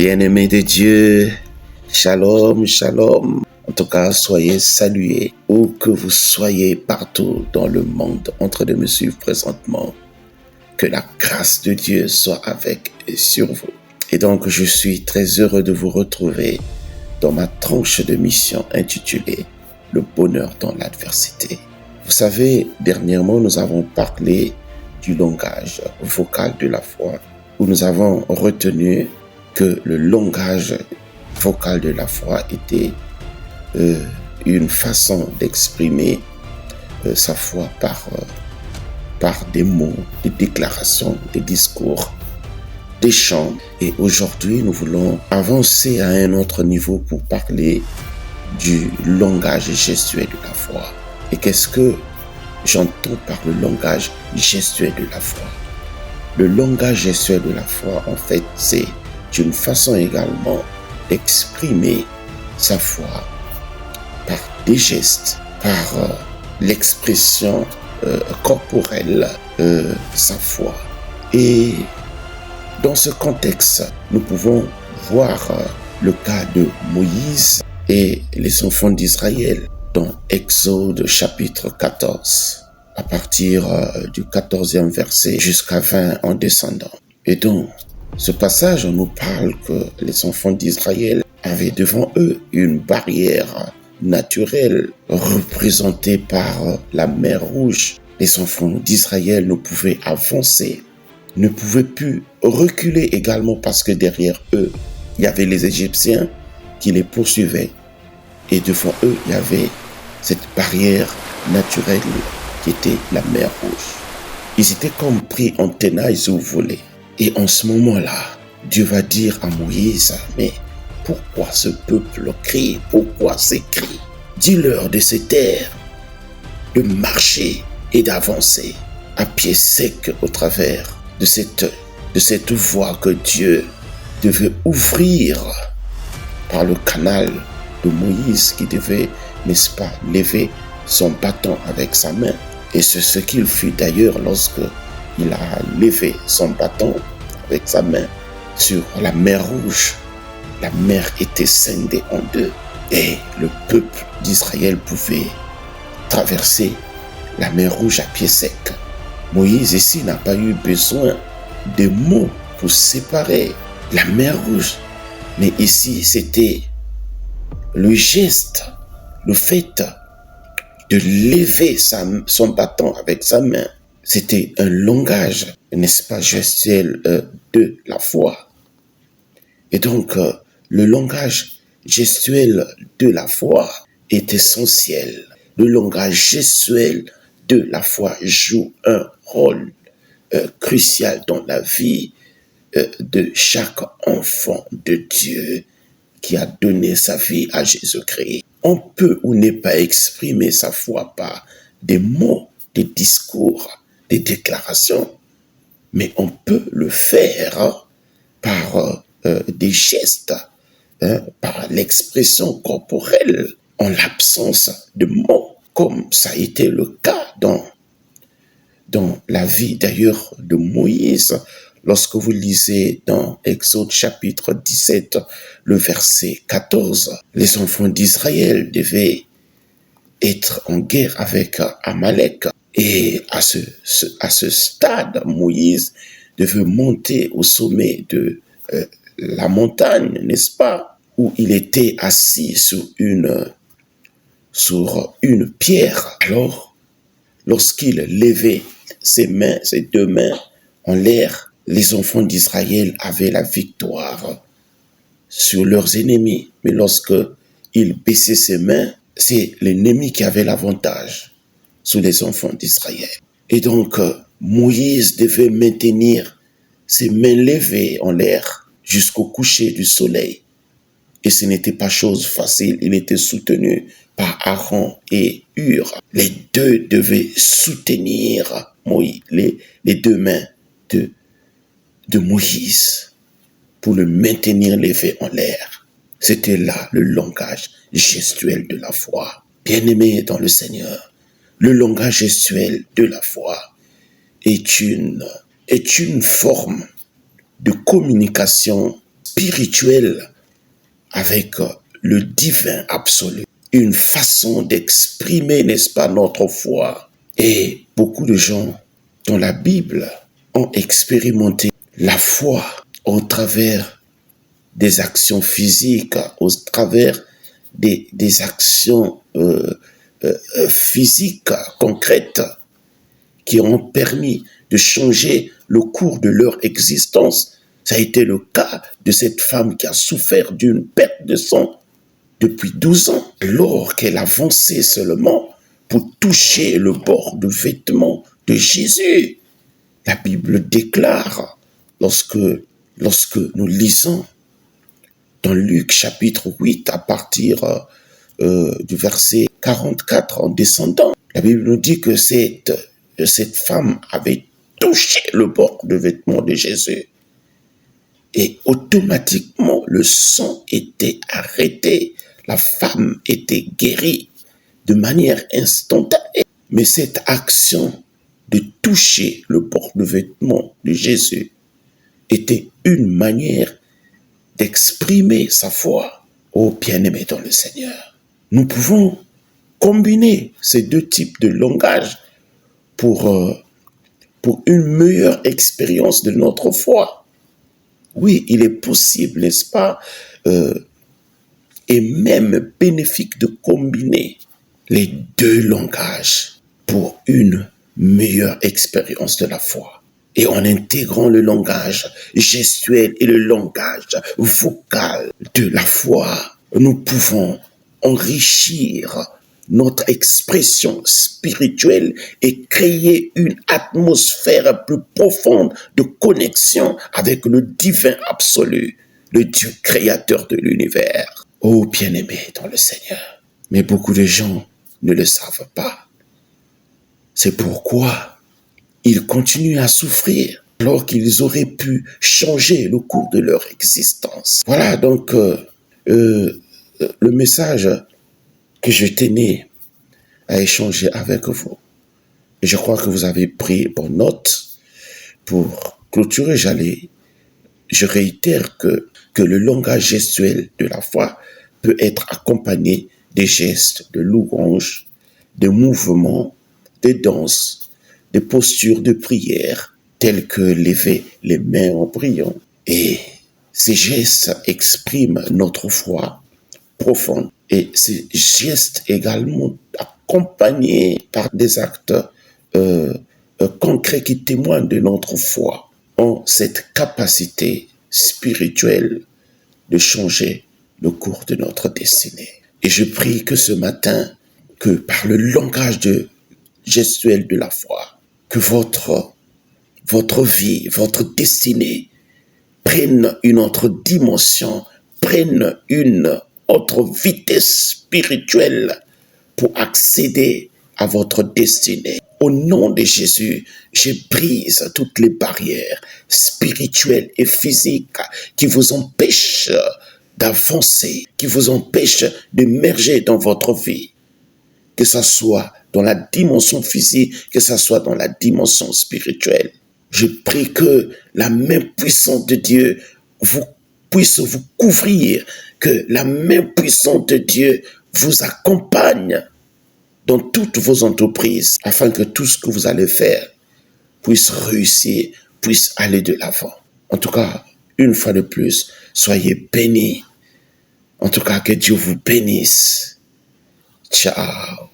Bien-aimés de Dieu, shalom, shalom. En tout cas, soyez salués où que vous soyez partout dans le monde en train de me suivre présentement. Que la grâce de Dieu soit avec et sur vous. Et donc, je suis très heureux de vous retrouver dans ma tranche de mission intitulée « Le bonheur dans l'adversité ». Vous savez, dernièrement, nous avons parlé du langage vocal de la foi, où nous avons retenu que le langage vocal de la foi était une façon d'exprimer sa foi par des mots, des déclarations, des discours, des chants. Et aujourd'hui, nous voulons avancer à un autre niveau pour parler du langage gestuel de la foi. Et qu'est-ce que j'entends par le langage gestuel de la foi? Le langage gestuel de la foi, en fait, c'est une façon également d'exprimer sa foi par des gestes, par l'expression corporelle, sa foi. Et dans ce contexte, nous pouvons voir le cas de Moïse et les enfants d'Israël dans Exode chapitre 14, à partir du 14e verset jusqu'à 20 en descendant. Et donc, ce passage nous parle que les enfants d'Israël avaient devant eux une barrière naturelle représentée par la mer Rouge. Les enfants d'Israël ne pouvaient avancer, ne pouvaient plus reculer également parce que derrière eux, il y avait les Égyptiens qui les poursuivaient. Et devant eux, il y avait cette barrière naturelle qui était la mer Rouge. Ils étaient comme pris en tenaille, si vous voulez. Et en ce moment-là, Dieu va dire à Moïse, mais pourquoi ce peuple crie? Pourquoi ces cris? Dis-leur de se taire, de marcher et d'avancer à pied sec au travers de cette voie que Dieu devait ouvrir par le canal de Moïse qui devait, n'est-ce pas, lever son bâton avec sa main. Et c'est ce qu'il fit d'ailleurs lorsque il a levé son bâton avec sa main sur la mer Rouge. La mer était scindée en deux et le peuple d'Israël pouvait traverser la mer Rouge à pied sec. Moïse ici n'a pas eu besoin de mots pour séparer la mer Rouge. Mais ici, c'était le geste, le fait de lever son bâton avec sa main. C'était un langage, n'est-ce pas, gestuel de la foi. Et donc, le langage gestuel de la foi est essentiel. Le langage gestuel de la foi joue un rôle crucial dans la vie de chaque enfant de Dieu qui a donné sa vie à Jésus-Christ. On peut ou ne pas exprimer sa foi par des mots, des discours, des déclarations, mais on peut le faire par des gestes, par l'expression corporelle, en l'absence de mots, comme ça a été le cas dans la vie d'ailleurs de Moïse. Lorsque vous lisez dans Exode chapitre 17, le verset 14, les enfants d'Israël devaient être en guerre avec Amalek. Et à ce stade, Moïse devait monter au sommet de la montagne, n'est-ce pas, où il était assis sur une pierre. Alors, lorsqu'il levait ses deux mains en l'air, les enfants d'Israël avaient la victoire sur leurs ennemis. Mais lorsque il baissait ses mains, c'est l'ennemi qui avait l'avantage sur les enfants d'Israël. Et donc, Moïse devait maintenir ses mains levées en l'air jusqu'au coucher du soleil. Et ce n'était pas chose facile. Il était soutenu par Aaron et Hur. Les deux devaient soutenir Moïse, les deux mains de Moïse pour le maintenir levé en l'air. C'était là le langage gestuel de la foi. Bien-aimés dans le Seigneur, le langage gestuel de la foi est une forme de communication spirituel avec le divin absolu. Une façon d'exprimer, n'est-ce pas, notre foi. Et beaucoup de gens dans la Bible ont expérimenté la foi au travers des actions physiques, au travers des actions physiques concrètes qui ont permis de changer le cours de leur existence. Ça a été le cas de cette femme qui a souffert d'une perte de sang depuis 12 ans, alors qu'elle avançait seulement pour toucher le bord du vêtement de Jésus. La Bible déclare, lorsque nous lisons dans Luc chapitre 8 à partir du verset 44 en descendant, la Bible nous dit que cette femme avait touché le bord du vêtement de Jésus. Et automatiquement, le sang était arrêté. La femme était guérie de manière instantanée. Mais cette action de toucher le bord du vêtement de Jésus était une manière d'exprimer sa foi. Oh bien-aimé dans le Seigneur, nous pouvons combiner ces deux types de langage pour une meilleure expérience de notre foi. Oui, il est possible, n'est-ce pas, et même bénéfique de combiner les deux langages pour une meilleure expérience de la foi. Et en intégrant le langage gestuel et le langage vocal de la foi, nous pouvons enrichir notre expression spirituelle et créer une atmosphère plus profonde de connexion avec le divin absolu, le Dieu créateur de l'univers. Oh bien-aimé dans le Seigneur, mais beaucoup de gens ne le savent pas. C'est pourquoi ils continuent à souffrir alors qu'ils auraient pu changer le cours de leur existence. Voilà donc le message que je tenais à échanger avec vous. Et je crois que vous avez pris bonne note. Pour clôturer, je réitère que le langage gestuel de la foi peut être accompagné des gestes de louange, des mouvements, des danses, des postures de prière, telles que lever les mains en priant. Et ces gestes expriment notre foi profonde. Et ces gestes également accompagnés par des actes concrets qui témoignent de notre foi ont cette capacité spirituelle de changer le cours de notre destinée. Et je prie que ce matin, que par le langage gestuel de la foi, que votre vie, votre destinée prenne une autre dimension, prenne une autre vitesse spirituelle pour accéder à votre destinée. Au nom de Jésus, je brise toutes les barrières spirituelles et physiques qui vous empêchent d'avancer, qui vous empêchent d'émerger dans votre vie, que ce soit dans la dimension physique, que ce soit dans la dimension spirituelle. Je prie que la main puissante de Dieu puisse vous couvrir, que la main puissante de Dieu vous accompagne dans toutes vos entreprises, afin que tout ce que vous allez faire puisse réussir, puisse aller de l'avant. En tout cas, une fois de plus, soyez bénis. En tout cas, que Dieu vous bénisse. Ciao.